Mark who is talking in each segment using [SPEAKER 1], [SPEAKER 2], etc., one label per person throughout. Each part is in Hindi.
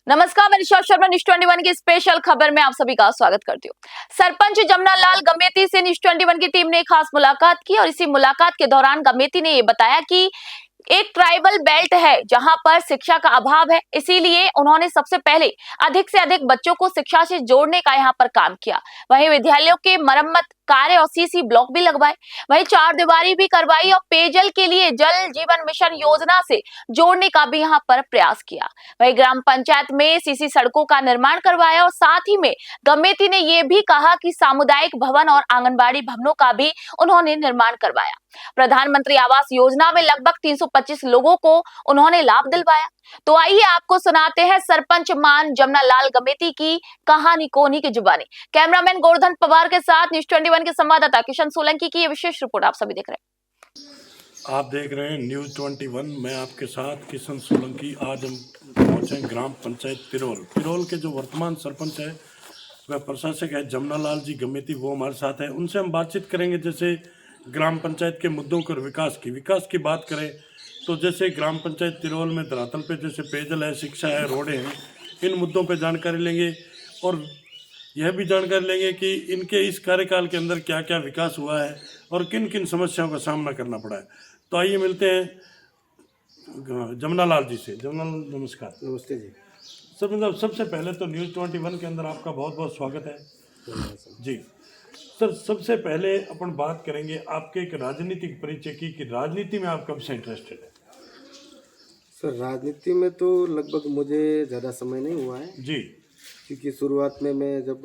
[SPEAKER 1] नमस्कार, मैं निशा शर्मा न्यूज 21 की स्पेशल खबर में आप सभी का स्वागत करती हूँ। सरपंच जमुना लाल गमेती से न्यूज 21 की टीम ने खास मुलाकात की और इसी मुलाकात के दौरान गमेती ने ये बताया कि एक ट्राइबल बेल्ट है जहां पर शिक्षा का अभाव है, इसीलिए उन्होंने सबसे पहले अधिक से अधिक बच्चों को शिक्षा से जोड़ने का यहां पर काम किया। वहीं विद्यालयों के मरम्मत कार्य और सीसी ब्लॉक भी लगवाए, वहीं चार दीवारी भी करवाई और पेयजल के लिए जल जीवन मिशन योजना से जोड़ने का भी यहां पर प्रयास किया। वहीं ग्राम पंचायत में सीसी सड़कों का निर्माण करवाया और साथ ही में गमेती ने यह भी कहा कि सामुदायिक भवन और आंगनबाड़ी भवनों का भी उन्होंने निर्माण करवाया। प्रधानमंत्री आवास योजना में लगभग 325 लोगों को उन्होंने लाभ दिलवाया। तो आइए आपको सुनाते हैं सरपंच मान जमुना लाल गमेती की कहानी को उन्हीं की जुबानी। कैमरामैन गोवर्धन पवार के साथ न्यूज 21 के संवाददाता किशन सोलंकी की ये विशेष रिपोर्ट आप सभी देख रहे हैं।
[SPEAKER 2] आप देख रहे हैं न्यूज 21। मैं आपके साथ किशन सोलंकी। आज हम पहुंचे ग्राम पंचायत तिरोल के जो वर्तमान सरपंच है वह प्रशासक है जमुना लाल जी गमेती, वो हमारे साथ है। उनसे हम बातचीत करेंगे जैसे ग्राम पंचायत के मुद्दों और विकास की बात करें तो जैसे ग्राम पंचायत तिरोल में धरातल पे जैसे पेयजल है, शिक्षा है, रोडें हैं, इन मुद्दों पे जानकारी लेंगे और यह भी जानकारी लेंगे कि इनके इस कार्यकाल के अंदर क्या क्या विकास हुआ है और किन किन समस्याओं का सामना करना पड़ा है। तो आइए मिलते हैं जमुना लाल जी से। जमुना लाल नमस्कार।
[SPEAKER 3] नमस्ते जी।
[SPEAKER 2] सर, मतलब सबसे पहले तो न्यूज़ 21 के अंदर आपका बहुत बहुत स्वागत है जी। सर, सबसे पहले अपन बात करेंगे आपके एक राजनीतिक परिचय की कि राजनीति में आप कब से इंटरेस्टेड है?
[SPEAKER 3] सर, राजनीति में तो लगभग मुझे ज़्यादा समय नहीं हुआ है
[SPEAKER 2] जी।
[SPEAKER 3] क्योंकि शुरुआत में मैं जब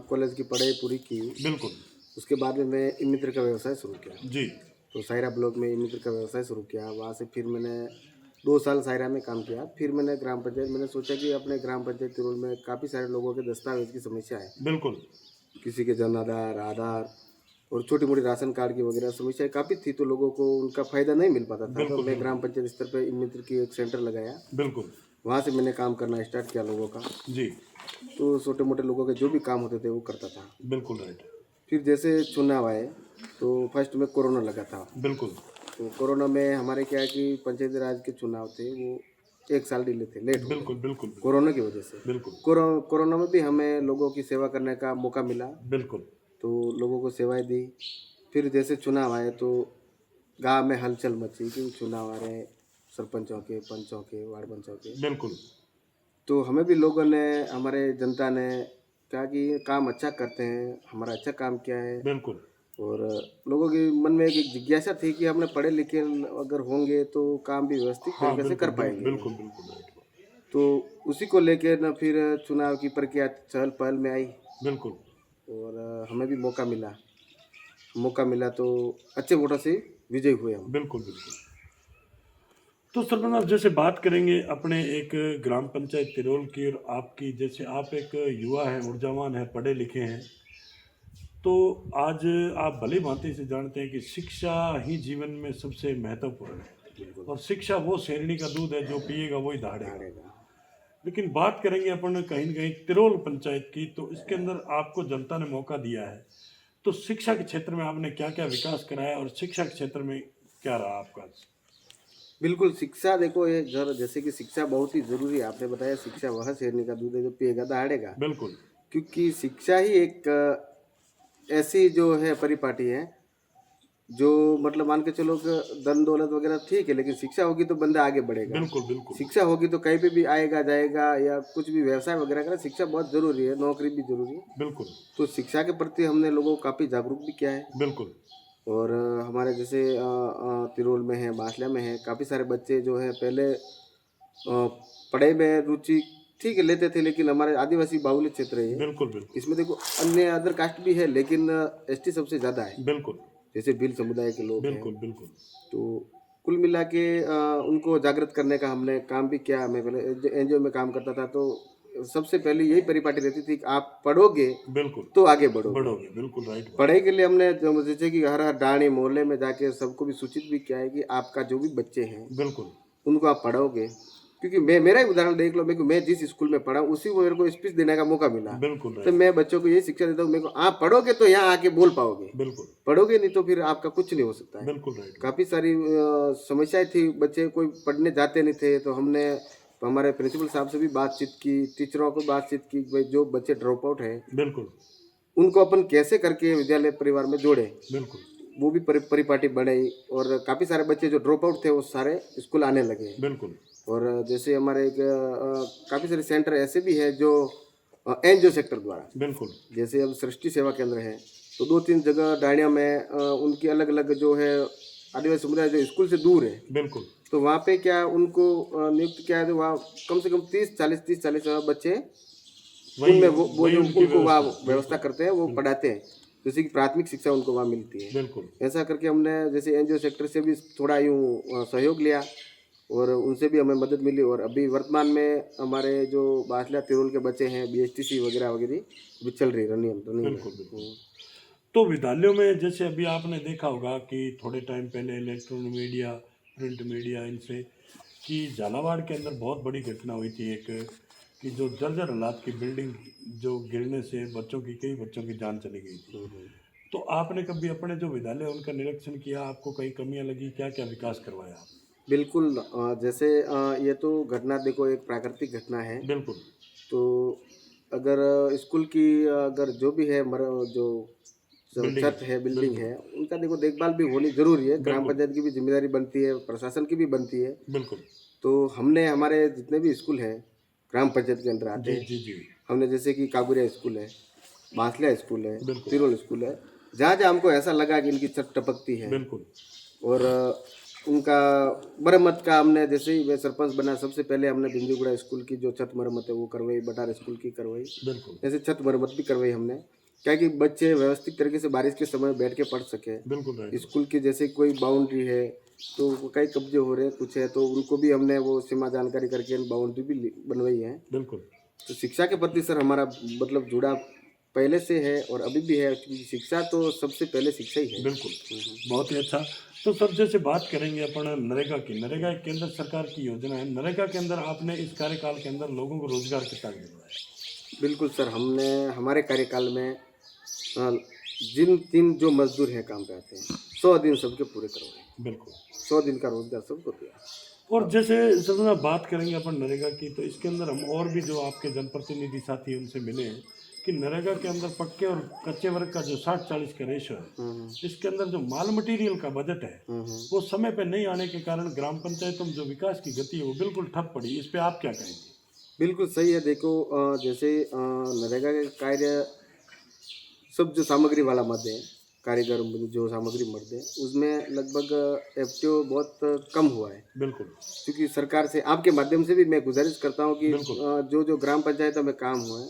[SPEAKER 3] कॉलेज की पढ़ाई पूरी की,
[SPEAKER 2] बिल्कुल।
[SPEAKER 3] उसके बाद में मैं ई मित्र का व्यवसाय शुरू किया।
[SPEAKER 2] जी।
[SPEAKER 3] तो सायरा ब्लॉक में ई मित्र का व्यवसाय शुरू किया। वहाँ से फिर मैंने 2 साल सायरा में काम किया। फिर मैंने ग्राम पंचायत, मैंने सोचा कि अपने ग्राम पंचायत तिरोल में काफ़ी सारे लोगों के दस्तावेज की समस्या है।
[SPEAKER 2] बिल्कुल।
[SPEAKER 3] किसी के जन्म आधार और छोटी मोटी राशन कार्ड की वगैरह समस्याएं काफ़ी थी, तो लोगों को उनका फ़ायदा नहीं मिल पाता था। तो मैं ग्राम पंचायत स्तर पर ई मित्र की एक सेंटर लगाया।
[SPEAKER 2] बिल्कुल।
[SPEAKER 3] वहाँ से मैंने काम करना स्टार्ट किया लोगों का।
[SPEAKER 2] जी।
[SPEAKER 3] तो छोटे मोटे लोगों के जो भी काम होते थे वो करता था।
[SPEAKER 2] बिल्कुल राइट।
[SPEAKER 3] फिर जैसे चुनाव आए तो फर्स्ट में कोरोना लगा था।
[SPEAKER 2] बिल्कुल।
[SPEAKER 3] तो कोरोना में हमारे क्या है कि पंचायती राज के चुनाव थे वो 1 साल डिले थे, लेट हो गए।
[SPEAKER 2] बिल्कुल। बिल्कुल।
[SPEAKER 3] कोरोना की वजह से।
[SPEAKER 2] बिल्कुल।
[SPEAKER 3] कोरोना में भी हमें लोगों की सेवा करने का मौका मिला।
[SPEAKER 2] बिल्कुल।
[SPEAKER 3] तो लोगों को सेवाएं दी। फिर जैसे चुनाव आए तो गांव में हलचल मची कि चुनाव आ रहे हैं, सरपंचों के, पंचों के, वार्ड पंचों के।
[SPEAKER 2] बिल्कुल।
[SPEAKER 3] तो हमें भी लोगों ने, हमारे जनता ने कहा कि ये काम अच्छा करते हैं, हमारा अच्छा काम किया है।
[SPEAKER 2] बिल्कुल।
[SPEAKER 3] और लोगों के मन में एक जिज्ञासा थी कि हमने पढ़े लिखे अगर होंगे तो काम भी व्यवस्थित तरीके से कर पाएंगे।
[SPEAKER 2] बिल्कुल। बिल्कुल।
[SPEAKER 3] तो उसी को लेकर न फिर चुनाव की प्रक्रिया चहल पहल में आई
[SPEAKER 2] बिल्कुल।
[SPEAKER 3] और हमें भी मौका मिला तो अच्छे वोटों से विजयी हुए हम।
[SPEAKER 2] बिल्कुल। बिल्कुल। तो सरपंच, आप जैसे बात करेंगे अपने एक ग्राम पंचायत तिरोल की और आपकी, जैसे आप एक युवा हैं, ऊर्जावान हैं, पढ़े लिखे हैं, तो आज आप भली भांति से जानते हैं कि शिक्षा ही जीवन में सबसे महत्वपूर्ण है और शिक्षा वो शेरनी का दूध है, जो पिएगा वही दहाड़ेगा। लेकिन बात करेंगे अपन कहीं न कहीं तिरोल पंचायत की, तो इसके अंदर आपको जनता ने मौका दिया है, तो शिक्षा के क्षेत्र में आपने क्या क्या विकास कराया और शिक्षा के क्षेत्र में क्या रहा आपका?
[SPEAKER 3] बिल्कुल, शिक्षा देखो, ये जैसे कि शिक्षा बहुत ही ज़रूरी है। आपने बताया शिक्षा वह शेरनी का दूध है जो पिएगा दहाड़ेगा।
[SPEAKER 2] बिल्कुल।
[SPEAKER 3] क्योंकि शिक्षा ही एक ऐसी जो है परिपाटी है जो, मतलब मान के चलो कि धन दौलत वगैरह ठीक है, लेकिन शिक्षा होगी तो बंदा आगे बढ़ेगा।
[SPEAKER 2] बिल्कुल। बिल्कुल।
[SPEAKER 3] शिक्षा होगी तो कहीं पे भी आएगा जाएगा, या कुछ भी व्यवसाय वगैरह करें, शिक्षा बहुत ज़रूरी है, नौकरी भी ज़रूरी है।
[SPEAKER 2] बिल्कुल।
[SPEAKER 3] तो शिक्षा के प्रति हमने लोगों को काफ़ी जागरूक भी किया है।
[SPEAKER 2] बिल्कुल।
[SPEAKER 3] और हमारे जैसे तिरोल में है, बासला में है, काफ़ी सारे बच्चे जो है पहले पढ़ाई में रुचि ठीक है लेते थे, लेकिन हमारे आदिवासी बाहुल्य क्षेत्र है ये।
[SPEAKER 2] बिल्कुल। बिल्कुल।
[SPEAKER 3] इसमें देखो अन्य अदर कास्ट भी है, लेकिन एसटी सबसे ज़्यादा है।
[SPEAKER 2] बिल्कुल।
[SPEAKER 3] जैसे भील समुदाय के लोग हैं।
[SPEAKER 2] बिल्कुल। बिल्कुल।
[SPEAKER 3] तो कुल मिला के उनको जागृत करने का हमने काम भी किया। मैं पहले एनजीओ में काम करता था, तो सबसे पहले यही परिपाटी रहती थी कि आप पढ़ोगे
[SPEAKER 2] बिल्कुल
[SPEAKER 3] तो आगे बढ़ोगे।
[SPEAKER 2] बिल्कुल राइट।
[SPEAKER 3] पढ़ाई के लिए हमने जैसे कि हर डाणी मोहल्ले में जाके सबको भी सूचित भी किया है कि आपका जो भी बच्चे हैं
[SPEAKER 2] बिल्कुल।
[SPEAKER 3] उनको आप पढ़ाओगे। क्योंकि मेरा ही उदाहरण देख लो, मैं जिस स्कूल में पढ़ा उसी को मेरे को स्पीच देने का मौका मिला।
[SPEAKER 2] बिल्कुल
[SPEAKER 3] तो मैं बच्चों को यही शिक्षा देता हूँ, मेरे को आप पढ़ोगे तो यहाँ आके बोल पाओगे।
[SPEAKER 2] बिल्कुल।
[SPEAKER 3] पढ़ोगे नहीं तो फिर आपका कुछ नहीं हो सकता है।
[SPEAKER 2] बिल्कुल राइट।
[SPEAKER 3] काफ़ी सारी समस्याएं थी, बच्चे कोई पढ़ने जाते नहीं थे, तो हमने हमारे प्रिंसिपल साहब से भी बातचीत की, टीचरों को बातचीत की कि भाई जो बच्चे ड्रॉप आउट है
[SPEAKER 2] बिल्कुल
[SPEAKER 3] उनको अपन कैसे करके विद्यालय परिवार में जोड़े,
[SPEAKER 2] बिल्कुल
[SPEAKER 3] वो भी परिपाटी बढ़ाई और काफ़ी सारे बच्चे जो ड्रॉप आउट थे वो सारे स्कूल आने लगे।
[SPEAKER 2] बिल्कुल
[SPEAKER 3] और जैसे हमारे एक काफ़ी सारे सेंटर ऐसे भी है जो एनजीओ सेक्टर द्वारा,
[SPEAKER 2] बिल्कुल
[SPEAKER 3] जैसे अब सृष्टि सेवा केंद्र है, तो 2-3 जगह डाणिया में उनकी अलग अलग जो है आदिवासी समुदाय जो स्कूल से दूर है,
[SPEAKER 2] बिल्कुल
[SPEAKER 3] तो वहाँ पे क्या उनको नियुक्त किया है, तो वहाँ कम से कम 30-40 बच्चे उनमें वो जो
[SPEAKER 2] उनकी
[SPEAKER 3] उनको वहाँ
[SPEAKER 2] व्यवस्था,
[SPEAKER 3] व्यवस्था करते हैं, वो पढ़ाते हैं, जैसे कि प्राथमिक शिक्षा उनको वहाँ मिलती है।
[SPEAKER 2] बिल्कुल
[SPEAKER 3] ऐसा करके हमने जैसे एनजीओ सेक्टर से भी थोड़ा यूँ सहयोग लिया और उनसे भी हमें मदद मिली। और अभी वर्तमान में हमारे जो बासला तिरोल के बच्चे हैं, बीएसटीसी वगैरह वगैरह भी चल रही रनिंग में।
[SPEAKER 2] बिल्कुल बिल्कुल। तो विद्यालयों में जैसे अभी आपने देखा होगा कि थोड़े टाइम पहले इलेक्ट्रॉनिक मीडिया, प्रिंट मीडिया इनसे कि झालावाड़ के अंदर बहुत बड़ी घटना हुई थी एक, कि जो जर्जर हालात की बिल्डिंग जो गिरने से कई बच्चों की जान चली गई थी। तो आपने कभी अपने जो विद्यालय उनका निरीक्षण किया, आपको कई कमियां लगी, क्या क्या विकास करवाया आप?
[SPEAKER 3] बिल्कुल जैसे ये तो घटना देखो एक प्राकृतिक घटना है,
[SPEAKER 2] बिल्कुल
[SPEAKER 3] तो अगर स्कूल की अगर जो भी है जो
[SPEAKER 2] बिल्डिंग
[SPEAKER 3] छत है, बिल्डिंग
[SPEAKER 2] बिल्कुल
[SPEAKER 3] है, उनका देखो देखभाल भी होनी जरूरी है। ग्राम
[SPEAKER 2] बिल्कुल
[SPEAKER 3] पंचायत की भी जिम्मेदारी बनती है, प्रशासन की भी बनती है।
[SPEAKER 2] बिल्कुल
[SPEAKER 3] तो हमने हमारे जितने भी स्कूल हैं ग्राम पंचायत के अंदर आते
[SPEAKER 2] जी
[SPEAKER 3] हैं,
[SPEAKER 2] जी जी
[SPEAKER 3] हमने जैसे कि कागुरिया स्कूल है, बासलिया स्कूल है,
[SPEAKER 2] बिल्कुल
[SPEAKER 3] तिरोल स्कूल है, जहाँ जहाँ हमको ऐसा लगा कि इनकी छत टपकती है
[SPEAKER 2] बिल्कुल
[SPEAKER 3] और उनका मरम्मत का हमने, जैसे ही मैं सरपंच बना सबसे पहले हमने बिंदुगुड़ा स्कूल की जो छत मरम्मत है वो करवाई, बटार स्कूल की करवाई,
[SPEAKER 2] बिल्कुल
[SPEAKER 3] ऐसे छत मरम्मत भी करवाई हमने, क्या कि बच्चे व्यवस्थित तरीके से बारिश के समय बैठ के पढ़ सके।
[SPEAKER 2] बिल्कुल राइट
[SPEAKER 3] स्कूल की जैसे कोई बाउंड्री है तो वो कई कब्जे हो रहे हैं कुछ है, तो उनको भी हमने वो सीमा जानकारी करके बाउंड्री भी बनवाई है।
[SPEAKER 2] बिल्कुल
[SPEAKER 3] तो शिक्षा के प्रति सर हमारा मतलब जुड़ा पहले से है और अभी भी है, क्योंकि शिक्षा तो सबसे पहले शिक्षा ही है।
[SPEAKER 2] बिल्कुल बहुत ही अच्छा। तो सब जैसे बात करेंगे अपन नरेगा की, नरेगा एक केंद्र सरकार की योजना है, नरेगा के अंदर आपने इस कार्यकाल के अंदर लोगों को रोजगार कितना दिलवाया?
[SPEAKER 3] बिल्कुल सर, हमने हमारे कार्यकाल में जिन 3 जो मजदूर हैं काम पे आते हैं 100 दिन सबके पूरे करवाए,
[SPEAKER 2] बिल्कुल
[SPEAKER 3] 100 दिन का रोजगार सबको दिया।
[SPEAKER 2] और जैसे जब ना बात करेंगे अपन नरेगा की, तो इसके अंदर हम और भी जो आपके जनप्रतिनिधि साथी हैं उनसे मिले हैं कि नरेगा के अंदर पक्के और कच्चे वर्ग का जो 60-40 का रेशो है, इसके अंदर जो माल मटेरियल का बजट है वो समय पे नहीं आने के कारण ग्राम पंचायतों में जो विकास की गति है वो बिल्कुल ठप पड़ी। इस पे आप क्या कहेंगे?
[SPEAKER 3] बिल्कुल सही है। देखो जैसे नरेगा के कार्य सब जो सामग्री वाला मद है, कारीगर जो सामग्री मद है उसमें लगभग एफटीओ बहुत कम हुआ है।
[SPEAKER 2] बिल्कुल
[SPEAKER 3] क्योंकि सरकार से आपके माध्यम से भी मैं गुजारिश करता हूँ कि
[SPEAKER 2] बिल्कुल
[SPEAKER 3] जो जो ग्राम पंचायतों में काम हुआ है,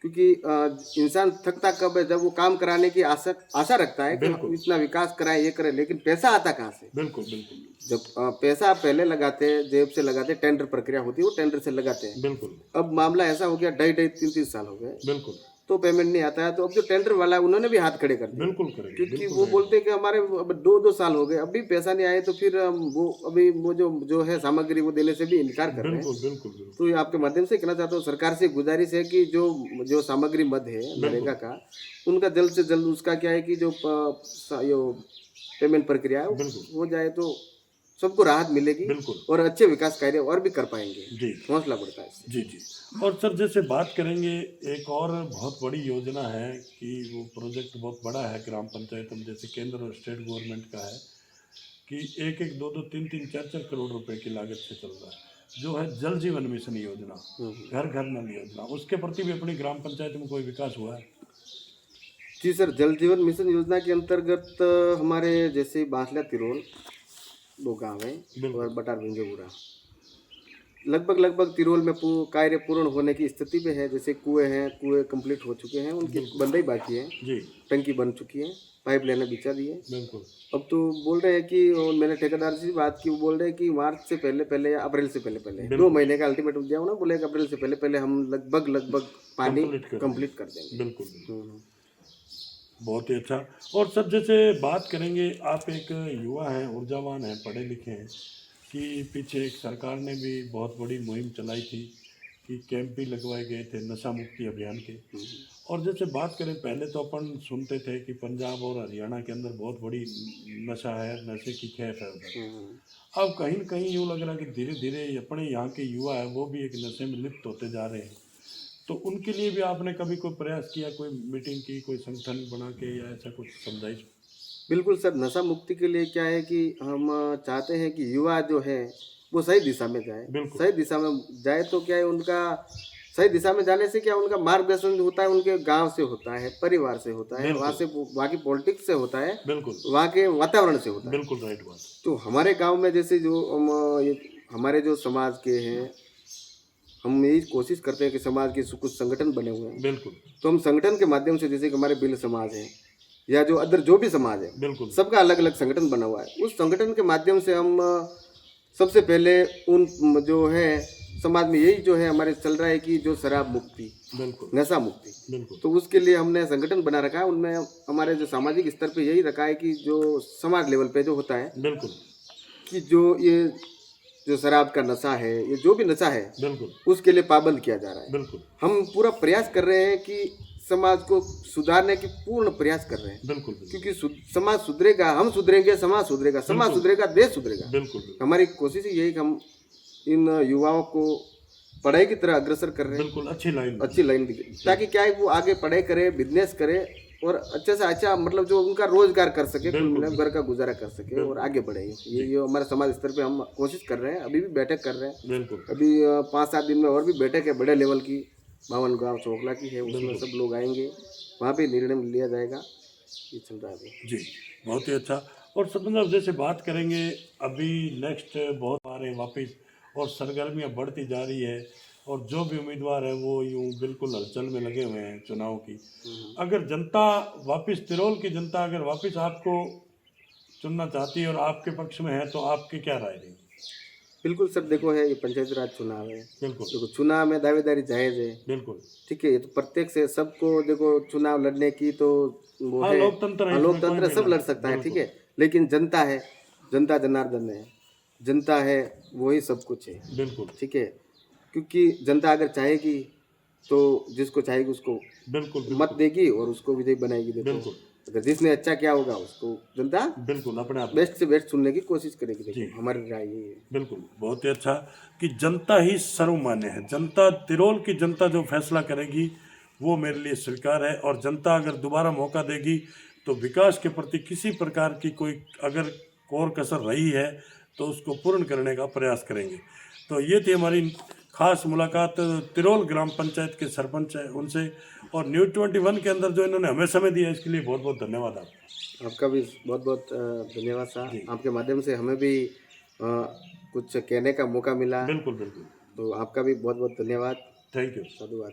[SPEAKER 3] क्योंकि इंसान थकता कब है जब वो काम कराने की आशा रखता है कि हम
[SPEAKER 2] बिल्कुल
[SPEAKER 3] इतना विकास कराएं ये करें, लेकिन पैसा आता कहाँ से?
[SPEAKER 2] बिल्कुल बिल्कुल
[SPEAKER 3] जब पैसा आप पहले लगाते हैं, जेब से लगाते हैं, टेंडर प्रक्रिया होती है वो टेंडर से लगाते हैं।
[SPEAKER 2] बिल्कुल
[SPEAKER 3] अब मामला ऐसा हो गया 2.5-3 साल हो गए
[SPEAKER 2] बिल्कुल
[SPEAKER 3] तो पेमेंट नहीं आता है, तो अब जो टेंडर वाला है उन्होंने भी हाथ खड़े कर दिए,
[SPEAKER 2] बिल्कुल करेंगे
[SPEAKER 3] क्योंकि
[SPEAKER 2] बिल्कुल
[SPEAKER 3] वो
[SPEAKER 2] राइट।
[SPEAKER 3] बोलते हैं कि हमारे अब 2-2 साल हो गए अभी पैसा नहीं आए, तो फिर वो अभी वो जो है सामग्री वो देने से भी इनकार कर रहे हैं।
[SPEAKER 2] बिल्कुल बिल्कुल बिल्कुल
[SPEAKER 3] तो ये आपके माध्यम से कहना चाहता हूँ, सरकार से गुजारिश है कि जो सामग्री मद है नरेगा का, उनका जल्द से जल्द उसका क्या है कि जो पेमेंट प्रक्रिया है
[SPEAKER 2] बिल्कुल
[SPEAKER 3] हो जाए तो सबको राहत मिलेगी
[SPEAKER 2] बिल्कुल
[SPEAKER 3] और अच्छे विकास कार्य और भी कर पाएंगे,
[SPEAKER 2] जी
[SPEAKER 3] हौसला बढ़ता है इससे।
[SPEAKER 2] जी जी। और सर जैसे बात करेंगे, एक और बहुत बड़ी योजना है कि वो प्रोजेक्ट बहुत बड़ा है ग्राम पंचायत में, जैसे केंद्र और स्टेट गवर्नमेंट का है कि 1-1, 2-2, 3-3, 4-4 करोड़ रुपए की लागत से चल रहा है, जो है जल जीवन मिशन योजना, घर घर नल योजना। उसके प्रति भी अपनी ग्राम पंचायत में कोई विकास हुआ है?
[SPEAKER 3] जी सर, जल जीवन मिशन योजना के अंतर्गत हमारे जैसे बासला तिरोल 2 गाँव हैं और बटार बिंजोगुड़ा, लगभग तिरोल में कार्य पूर्ण होने की स्थिति में है। जैसे कुएं हैं, कुएं कंप्लीट हो चुके हैं, उनकी बनदाई बाकी है,
[SPEAKER 2] जी
[SPEAKER 3] टंकी बन चुकी है, पाइप लाइनें बिछा दी है।
[SPEAKER 2] बिल्कुल
[SPEAKER 3] अब तो बोल रहे हैं कि, और मैंने ठेकेदार से बात की, वो बोल रहे हैं कि मार्च से पहले या अप्रैल से पहले 2 महीने का अल्टीमेटम दिया उन्होंने, बोले कि अप्रैल से पहले हम लगभग पानी कंप्लीट कर देंगे।
[SPEAKER 2] बिल्कुल बहुत ही अच्छा। और सर जैसे बात करेंगे, आप एक युवा हैं, ऊर्जावान हैं, पढ़े लिखे हैं, कि पीछे एक सरकार ने भी बहुत बड़ी मुहिम चलाई थी कि कैंप भी लगवाए गए थे नशा मुक्ति अभियान के। और जैसे बात करें, पहले तो अपन सुनते थे कि पंजाब और हरियाणा के अंदर बहुत बड़ी नशा है, नशे की खेप है उधर। अब कहीं न कहीं यूँ लग रहा है कि धीरे धीरे अपने यहाँ के युवा है वो भी एक नशे में लिप्त होते जा रहे हैं। तो उनके लिए भी आपने कभी कोई प्रयास किया, कोई मीटिंग की, कोई संगठन बना के, या ऐसा कुछ समझाइश?
[SPEAKER 3] बिल्कुल सर, नशा मुक्ति के लिए क्या है कि हम चाहते हैं कि युवा जो है वो सही दिशा में जाए।
[SPEAKER 2] बिल्कुल।
[SPEAKER 3] सही दिशा में जाए तो क्या है, उनका सही दिशा में जाने से क्या उनका मार्गदर्शन होता है, उनके गांव से होता है, परिवार से होता है,
[SPEAKER 2] बिल्कुल।
[SPEAKER 3] वहाँ से वहाँ की पॉलिटिक्स से होता है,
[SPEAKER 2] बिल्कुल
[SPEAKER 3] वहाँ के वातावरण से होता है।
[SPEAKER 2] बिल्कुल राइट बात।
[SPEAKER 3] तो हमारे गांव में जैसे जो हमारे जो समाज के हैं, हम यही कोशिश करते हैं कि समाज के कुछ संगठन बने हुए हैं।
[SPEAKER 2] बिल्कुल
[SPEAKER 3] तो हम संगठन के माध्यम से, जैसे कि हमारे बिल समाज है या जो अदर जो भी समाज है,
[SPEAKER 2] बिल्कुल
[SPEAKER 3] सबका अलग अलग संगठन बना हुआ है। उस संगठन के माध्यम से हम सबसे पहले उन जो है समाज में यही जो है हमारे चल रहा है कि जो शराब मुक्ति,
[SPEAKER 2] बिल्कुल
[SPEAKER 3] नशा मुक्ति,
[SPEAKER 2] बिल्कुल
[SPEAKER 3] तो उसके लिए हमने संगठन बना रखा है। उनमें हमारे जो सामाजिक स्तर पे यही रखा है कि जो समाज लेवल पे जो होता है
[SPEAKER 2] बिल्कुल
[SPEAKER 3] कि जो ये जो शराब का नशा है, ये जो भी नशा है,
[SPEAKER 2] बिल्कुल
[SPEAKER 3] उसके लिए पाबंद किया जा रहा है।
[SPEAKER 2] बिल्कुल
[SPEAKER 3] हम पूरा प्रयास कर रहे हैं कि समाज को सुधारने की पूर्ण प्रयास कर रहे हैं,
[SPEAKER 2] बिल्कुल
[SPEAKER 3] क्योंकि समाज सुधरेगा, हम सुधरेंगे, समाज सुधरेगा, समाज
[SPEAKER 2] बिल्कुल।
[SPEAKER 3] सुधरेगा, देश सुधरेगा।
[SPEAKER 2] बिल्कुल
[SPEAKER 3] हमारी कोशिश ही यही कि हम इन युवाओं को पढ़ाई की तरह अग्रसर कर रहे हैं,
[SPEAKER 2] बिल्कुल अच्छी लाइन।
[SPEAKER 3] अच्छी लाइन दिखे, ताकि क्या है वो आगे पढ़ाई करे, बिजनेस करे और अच्छे से अच्छा मतलब जो उनका रोजगार कर सके, कुल
[SPEAKER 2] बिल्कुल।
[SPEAKER 3] मिलाकर घर का गुजारा कर सके और आगे बढ़े। ये हमारे समाज स्तर पे हम कोशिश कर रहे हैं। अभी भी बैठक कर रहे हैं,
[SPEAKER 2] बिल्कुल
[SPEAKER 3] अभी 5-7 दिन में और भी बैठक है बड़े लेवल की, 52 गाँव चौकला की है, उसमें सब लोग आएंगे, वहाँ पे निर्णय लिया जाएगा। ये चल रहा है अभी।
[SPEAKER 2] जी, बहुत ही अच्छा। और सरपंच साहब, जैसे बात करेंगे, अभी नेक्स्ट बहुत आ रहे हैं वापस और सरगर्मियाँ बढ़ती जा रही है और जो भी उम्मीदवार है वो यूँ बिल्कुल हलचल में लगे हुए हैं चुनाव की। अगर जनता वापस, तिरोल की जनता अगर वापस आपको चुनना चाहती है और आपके पक्ष में है, तो आपकी क्या राय रहेगी?
[SPEAKER 3] बिल्कुल सर, देखो है ये पंचायती राज चुनाव है,
[SPEAKER 2] बिल्कुल
[SPEAKER 3] देखो चुनाव में दावेदारी जायज़ है,
[SPEAKER 2] बिल्कुल।
[SPEAKER 3] ठीक है। ये तो प्रत्येक से सबको देखो चुनाव लड़ने की तो वो
[SPEAKER 2] हाँ,
[SPEAKER 3] है,
[SPEAKER 2] लोकतंत्र है,
[SPEAKER 3] हाँ,
[SPEAKER 2] इसमें कोई
[SPEAKER 3] लोकतंत्र
[SPEAKER 2] भी
[SPEAKER 3] सब
[SPEAKER 2] ना।
[SPEAKER 3] लड़ सकता है, ठीक
[SPEAKER 2] बिल्कुल
[SPEAKER 3] है। लेकिन जनता है, जनता जनार्दन है, जनता है, वही सब कुछ है,
[SPEAKER 2] बिल्कुल
[SPEAKER 3] ठीक है। क्योंकि जनता अगर चाहेगी तो जिसको चाहेगी उसको
[SPEAKER 2] बिल्कुल
[SPEAKER 3] मत देगी और उसको विजयी बनाएगी। देखो
[SPEAKER 2] बिल्कुल
[SPEAKER 3] अगर जिसने अच्छा किया होगा उसको जनता
[SPEAKER 2] बिल्कुल अपने आप।
[SPEAKER 3] बेस्ट से बेस्ट सुनने की कोशिश करेगी।
[SPEAKER 2] जी।
[SPEAKER 3] देखो हमारी राय यही है।
[SPEAKER 2] बिल्कुल, बहुत ही अच्छा कि जनता ही सर्वमान्य है। जनता, तिरोल की जनता जो फैसला करेगी वो मेरे लिए स्वीकार है। और जनता अगर दोबारा मौका देगी तो विकास के प्रति किसी प्रकार की कोई अगर कोर कसर रही है तो उसको पूर्ण करने का प्रयास करेंगे। तो ये थी हमारी खास मुलाकात तिरोल ग्राम पंचायत के सरपंच है उनसे। और न्यूज़ 21 के अंदर जो इन्होंने हमें समय दिया, इसके लिए बहुत बहुत धन्यवाद आपका।
[SPEAKER 3] आपका भी बहुत बहुत धन्यवाद साहब। आपके माध्यम से हमें भी कुछ कहने का मौका मिला,
[SPEAKER 2] बिल्कुल बिल्कुल,
[SPEAKER 3] तो आपका भी बहुत बहुत धन्यवाद।
[SPEAKER 2] Thank you.
[SPEAKER 3] साधुवाद।